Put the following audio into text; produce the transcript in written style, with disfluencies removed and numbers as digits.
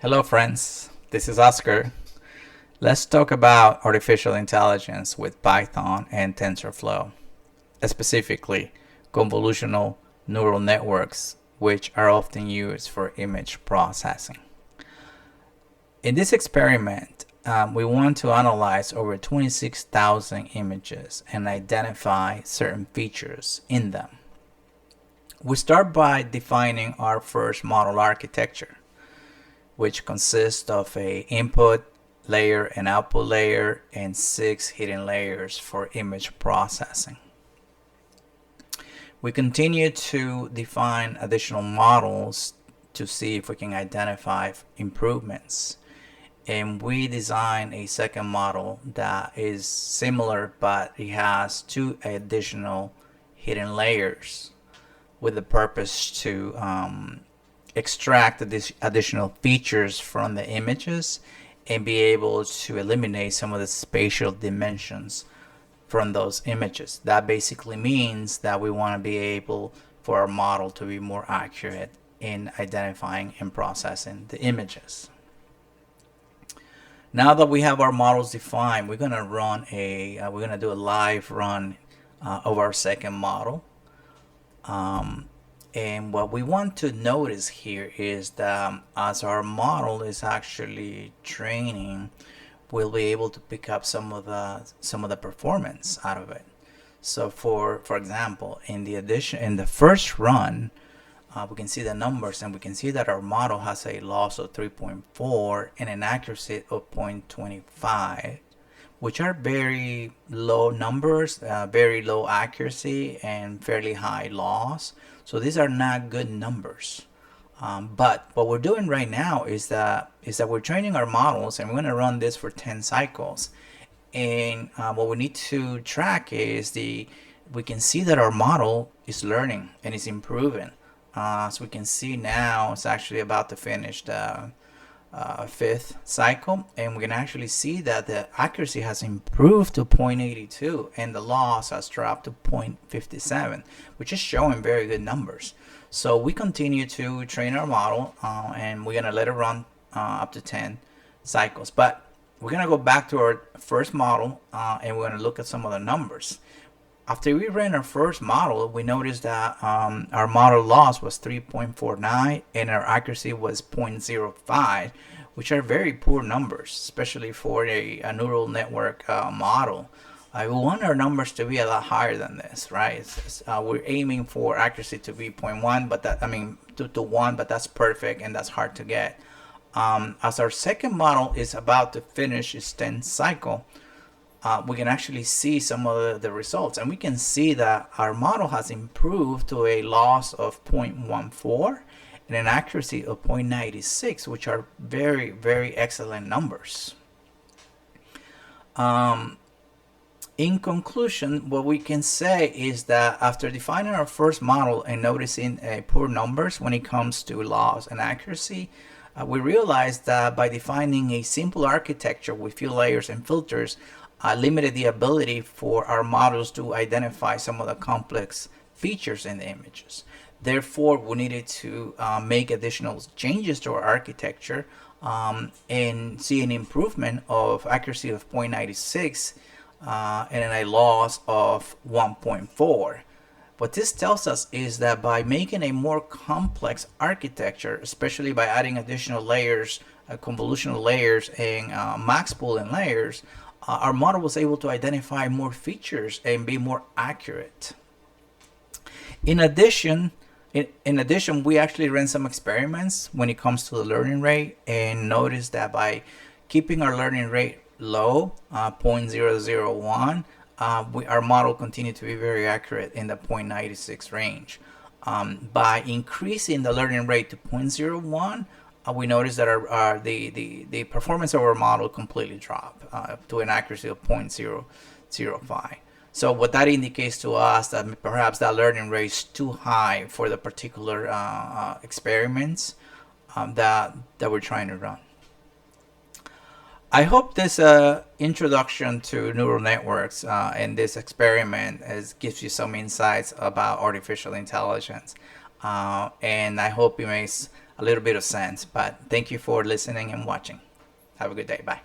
Hello friends, this is Oscar. Let's talk about artificial intelligence with Python and TensorFlow, specifically convolutional neural networks, which are often used for image processing. In this experiment, we want to analyze over 26,000 images and identify certain features in them. We start by defining our first model architecture, which consists of a input layer and output layer and 6 hidden layers for image processing. We continue to define additional models to see if we can identify improvements. And we design a second model that is similar, but it has 2 additional hidden layers with the purpose to extract additional features from the images and be able to eliminate some of the spatial dimensions from those images. That basically means that we want to be able for our model to be more accurate in identifying and processing the images. Now that we have our models defined, we're going to do a live run of our second model. And what we want to notice here is that as our model is actually training, we'll be able to pick up some of the performance out of it. So for example, in the first run, we can see the numbers, and we can see that our model has a loss of 3.4 and an accuracy of 0.25, which are very low numbers, very low accuracy and fairly high loss. So these are not good numbers. But what we're doing right now is that we're training our models, and we're going to run this for 10 cycles. And what we need to track is we can see that our model is learning and is improving. So we can see now it's actually about to finish the 5th cycle, and we can actually see that the accuracy has improved to 0.82 and the loss has dropped to 0.57, which is showing very good numbers. So we continue to train our model, and we're going to let it run up to 10 cycles. But we're going to go back to our first model, and we're going to look at some of the numbers. After we ran our first model, we noticed that our model loss was 3.49 and our accuracy was 0.05, which are very poor numbers, especially for a neural network model. We want our numbers to be a lot higher than this, right? We're aiming for accuracy to be 0.1, but that, 2 to 1, but that's perfect and that's hard to get. As our second model is about to finish its 10th cycle, we can actually see some of the results, and we can see that our model has improved to a loss of 0.14 and an accuracy of 0.96, which are very, very excellent numbers. In conclusion, what we can say is that after defining our first model and noticing poor numbers when it comes to loss and accuracy, we realized that by defining a simple architecture with few layers and filters, limited the ability for our models to identify some of the complex features in the images. Therefore, we needed to make additional changes to our architecture and see an improvement of accuracy of 0.96 and a loss of 1.4. What this tells us is that by making a more complex architecture, especially by adding additional layers, convolutional layers and max pooling layers, our model was able to identify more features and be more accurate. In addition, we actually ran some experiments when it comes to the learning rate, and noticed that by keeping our learning rate low, 0.001, our model continued to be very accurate in the 0.96 range. By increasing the learning rate to 0.01, we noticed that the performance of our model completely dropped to an accuracy of 0.005. So what that indicates to us that perhaps that learning rate is too high for the particular experiments that we're trying to run. I hope this introduction to neural networks and this experiment gives you some insights about artificial intelligence. And I hope it makes a little bit of sense. But thank you for listening and watching. Have a good day. Bye.